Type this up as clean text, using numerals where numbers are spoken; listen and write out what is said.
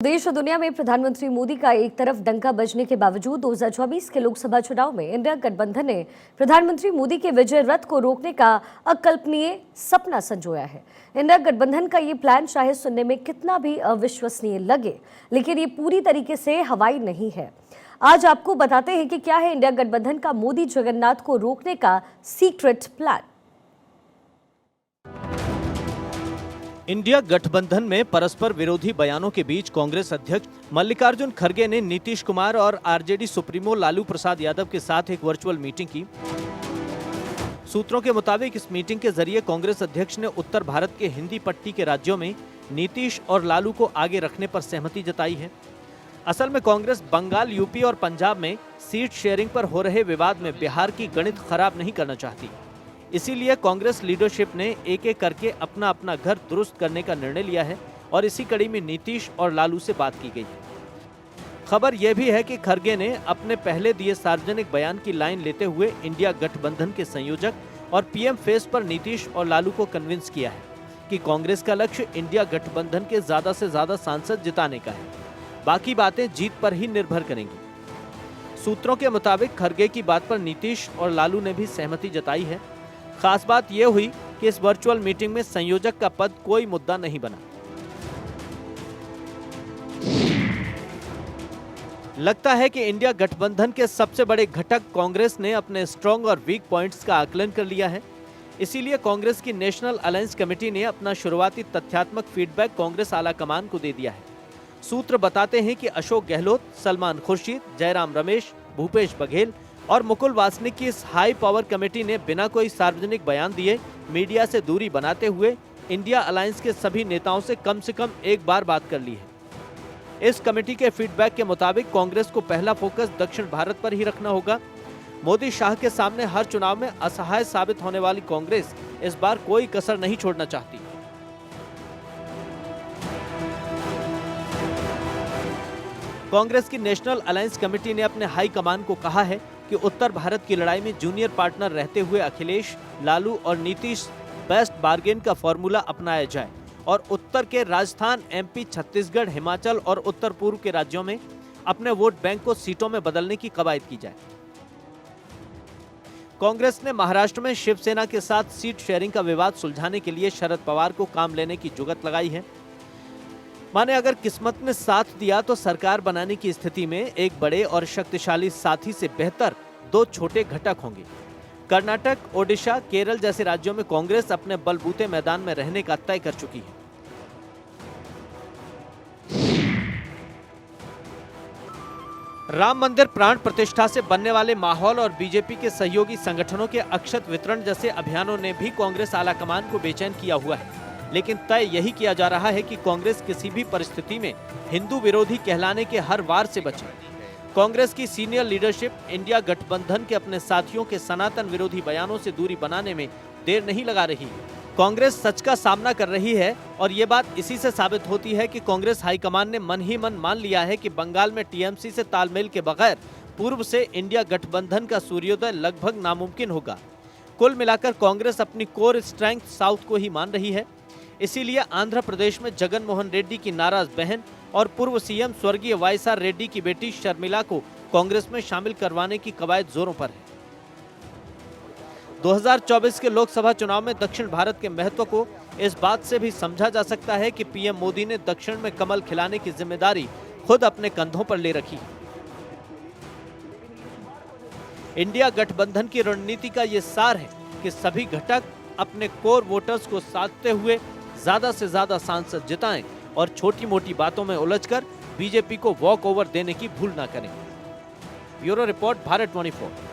देश और दुनिया में प्रधानमंत्री मोदी का एक तरफ डंका बजने के बावजूद 2024 के लोकसभा चुनाव में इंडिया गठबंधन ने प्रधानमंत्री मोदी के विजय रथ को रोकने का अकल्पनीय सपना संजोया है। इंडिया गठबंधन का ये प्लान चाहे सुनने में कितना भी अविश्वसनीय लगे, लेकिन ये पूरी तरीके से हवाई नहीं है। आज आपको बताते हैं कि क्या है इंडिया गठबंधन का मोदी जगन्नाथ को रोकने का सीक्रेट प्लान। इंडिया गठबंधन में परस्पर विरोधी बयानों के बीच कांग्रेस अध्यक्ष मल्लिकार्जुन खड़गे ने नीतीश कुमार और आरजेडी सुप्रीमो लालू प्रसाद यादव के साथ एक वर्चुअल मीटिंग की। सूत्रों के मुताबिक इस मीटिंग के जरिए कांग्रेस अध्यक्ष ने उत्तर भारत के हिंदी पट्टी के राज्यों में नीतीश और लालू को आगे रखने पर सहमति जताई है। असल में कांग्रेस बंगाल, यूपी और पंजाब में सीट शेयरिंग पर हो रहे विवाद में बिहार की गणित खराब नहीं करना चाहती। इसीलिए कांग्रेस लीडरशिप ने एक एक करके अपना अपना घर दुरुस्त करने का निर्णय लिया है और इसी कड़ी में नीतीश और लालू से बात की गई। खबर यह भी है कि खड़गे ने अपने पहले दिए सार्वजनिक बयान की लाइन लेते हुए इंडिया गठबंधन के संयोजक और पीएम फेस पर नीतीश और लालू को कन्विंस किया है कि कांग्रेस का लक्ष्य इंडिया गठबंधन के ज्यादा से ज्यादा सांसद जिताने का है, बाकी बातें जीत पर ही निर्भर करेंगी। सूत्रों के मुताबिक खड़गे की बात पर नीतीश और लालू ने भी सहमति जताई है। खास बात यह हुई कि इस वर्चुअल मीटिंग में संयोजक का पद कोई मुद्दा नहीं बना। लगता है कि इंडिया गठबंधन के सबसे बड़े घटक कांग्रेस ने अपने स्ट्रॉन्ग और वीक पॉइंट्स का आकलन कर लिया है। इसीलिए कांग्रेस की नेशनल अलायंस कमेटी ने अपना शुरुआती तथ्यात्मक फीडबैक कांग्रेस आला कमान को दे दिया है। सूत्र बताते हैं कि अशोक गहलोत, सलमान खुर्शीद, जयराम रमेश, भूपेश बघेल और मुकुल वासनिक की इस हाई पावर कमेटी ने बिना कोई सार्वजनिक बयान दिए मीडिया से दूरी बनाते हुए इंडिया अलायंस के सभी नेताओं से कम एक बार बात कर ली है। इस कमेटी के फीडबैक के मुताबिक कांग्रेस को पहला फोकस दक्षिण भारत पर ही रखना होगा। मोदी शाह के सामने हर चुनाव में असहाय साबित होने वाली कांग्रेस इस बार कोई कसर नहीं छोड़ना चाहती। कांग्रेस की नेशनल अलायंस कमेटी ने अपने हाई कमान को कहा है कि उत्तर भारत की लड़ाई में जूनियर पार्टनर रहते हुए अखिलेश, लालू और नीतीश बेस्ट बार्गेन का फॉर्मूला अपनाया जाए और उत्तर के राजस्थान, एमपी, छत्तीसगढ़, हिमाचल और उत्तर पूर्व के राज्यों में अपने वोट बैंक को सीटों में बदलने की कवायद की जाए। कांग्रेस ने महाराष्ट्र में शिवसेना के साथ सीट शेयरिंग का विवाद सुलझाने के लिए शरद पवार को काम लेने की जुगत लगाई है। माने अगर किस्मत ने साथ दिया तो सरकार बनाने की स्थिति में एक बड़े और शक्तिशाली साथी से बेहतर दो छोटे घटक होंगे। कर्नाटक, ओडिशा, केरल जैसे राज्यों में कांग्रेस अपने बलबूते मैदान में रहने का तय कर चुकी है। राम मंदिर प्राण प्रतिष्ठा से बनने वाले माहौल और बीजेपी के सहयोगी संगठनों के अक्षत वितरण जैसे अभियानों ने भी कांग्रेस आलाकमान को बेचैन किया हुआ है। लेकिन तय यही किया जा रहा है कि कांग्रेस किसी भी परिस्थिति में हिंदू विरोधी कहलाने के हर वार से बचे। कांग्रेस की सीनियर लीडरशिप इंडिया गठबंधन के अपने साथियों के सनातन विरोधी बयानों से दूरी बनाने में देर नहीं लगा रही है। कांग्रेस सच का सामना कर रही है और ये बात इसी से साबित होती है कि कांग्रेस हाईकमान ने मन ही मन मान लिया है कि बंगाल में टीएमसी से तालमेल के बगैर पूर्व से इंडिया गठबंधन का सूर्योदय लगभग नामुमकिन होगा। कुल मिलाकर कांग्रेस अपनी कोर स्ट्रेंथ साउथ को ही मान रही है। इसीलिए आंध्र प्रदेश में जगन मोहन रेड्डी की नाराज बहन और पूर्व सीएम स्वर्गीय वाईएसआर रेड्डी की बेटी शर्मिला को कांग्रेस में शामिल करवाने की कवायद जोरों पर है। 2024 के लोकसभा चुनाव में दक्षिण भारत के महत्व को इस बात से भी समझा जा सकता है कि पीएम मोदी ने दक्षिण में कमल खिलाने की जिम्मेदारी खुद अपने कंधों पर ले रखी। इंडिया गठबंधन की रणनीति का ये सार है कि सभी घटक अपने कोर वोटर्स को साधते हुए ज्यादा से ज्यादा सांसद जिताएं और छोटी मोटी बातों में उलझकर बीजेपी को वॉक ओवर देने की भूल ना करें। Bureau report, Bharat 24।